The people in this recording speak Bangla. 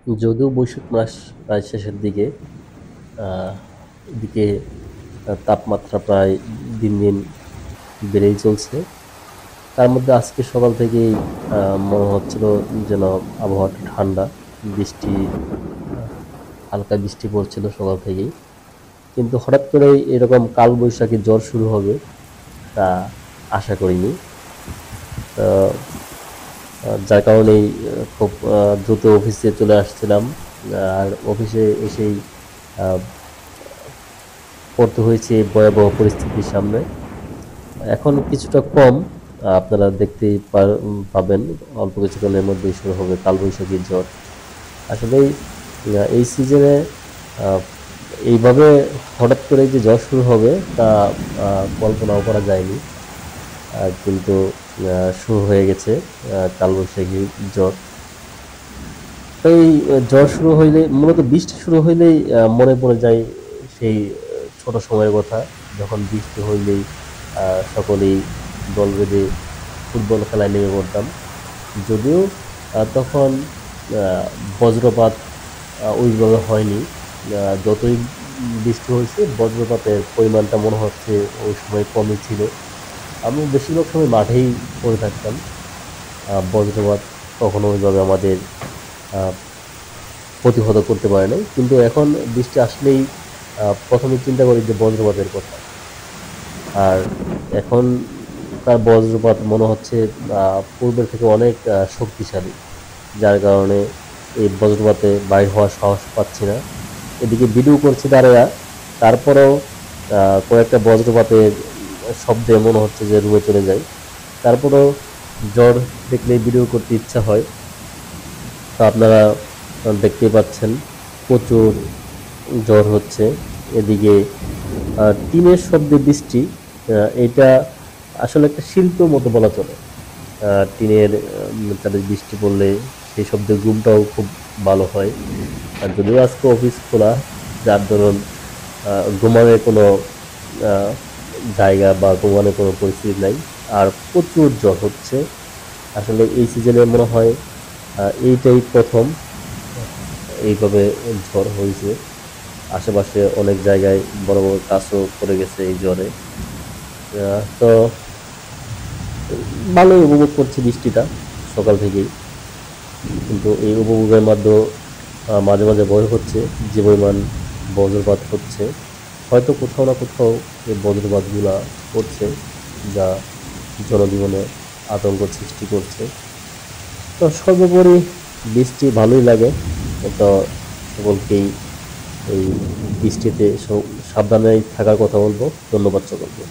যদিও বৈশাখ মাস প্রায় শেষের দিকে, এদিকে তাপমাত্রা প্রায় দিন দিন বেড়েই চলছে। তার মধ্যে আজকে সকাল থেকেই মনে হচ্ছিল যেন আবহাওয়াটা ঠান্ডা, বৃষ্টি হালকা বৃষ্টি পড়ছিল সকাল থেকেই। কিন্তু হঠাৎ করেই এরকম কালবৈশাখী ঝড় শুরু হবে তা আশা করিনি। তো যার কারণেই খুব দ্রুত অফিসে চলে আসছিলাম। আর অফিসে এসেই পড়তে হয়েছে ভয়াবহ পরিস্থিতির সামনে। এখন কিছুটা কম, আপনারা দেখতেই পাবেন অল্প কিছুক্ষণের মধ্যেই শুরু হবে কালবৈশাখী ঝড়। আসলেই এই সিজনে এইভাবে হঠাৎ করে যে ঝড় শুরু হবে তা কল্পনাও করা যায়নি। কিন্তু শুরু হয়ে গেছে কালবৈশাখী ঝড়। এই ঝড় শুরু হইলে, মূলত বৃষ্টি শুরু হইলেই মনে পড়ে যায় সেই ছোট সময়ের কথা, যখন বৃষ্টি হইলেই সকলেই দল বেঁধে ফুটবল খেলায় নেমে পড়তাম। যদিও তখন বজ্রপাত ওইভাবে হয়নি। যতই বৃষ্টি হয়েছে বজ্রপাতের পরিমাণটা মনে হচ্ছে ওই সময় কমই ছিল। আমি বেশিরভাগ সময় মাঠেই পড়ে থাকতাম। বজ্রপাত কখনো ওইভাবে আমাদের প্রতিহত করতে পারে নাই। কিন্তু এখন বৃষ্টি আসলেই প্রথমে চিন্তা করি যে বজ্রপাতের কথা। আর এখন তার বজ্রপাত মনে হচ্ছে পূর্বের থেকে অনেক শক্তিশালী, যার কারণে এই বজ্রপাতে বাইর হওয়ার সাহস পাচ্ছি না। এদিকে ভিডিও করছি দাঁড়ায়া, তারপরেও কয়েকটা বজ্রপাতের শব্দে মনে হচ্ছে যে রুমে চলে যায়। তারপরেও ঝড় দেখলে ভিডিও করতে ইচ্ছা হয়। তো আপনারা দেখতেই পাচ্ছেন প্রচুর ঝড় হচ্ছে। এদিকে টিনের শব্দে বৃষ্টি, এটা আসলে একটা শিল্পের মতো বলা চলে। টিনের তাদের বৃষ্টি পড়লে সেই শব্দের ঘুমটাও খুব ভালো হয়। আর যদিও আজকে অফিস খোলা, যার ধরুন ঘুমানোর কোনো জায়গা বা ঘুমানোর কোনো পরিস্থিতি নাই। আর প্রচুর ঝড় হচ্ছে। আসলে এই সিজনে মনে হয় এইটাই প্রথম এইভাবে ঝড় হয়েছে। আশেপাশে অনেক জায়গায় বড় বড় গাছও পড়ে গেছে এই ঝড়ে। তো ভালোই উপভোগ করছি বৃষ্টিটা সকাল থেকেই। কিন্তু এই উপভোগের মধ্যে মাঝে মাঝে ভয় হচ্ছে যে পরিমাণ বজ্রপাত হচ্ছে, হয়তো কোথাও না কোথাও এই বজ্রপাতগুলা পড়ছে, যা জনজীবনে আতঙ্ক সৃষ্টি করছে। তো সর্বোপরি বৃষ্টি ভালোই লাগে। তো সকলকেই এই বৃষ্টিতে সাবধানে থাকার কথা বলবো। ধন্যবাদ সকলকে।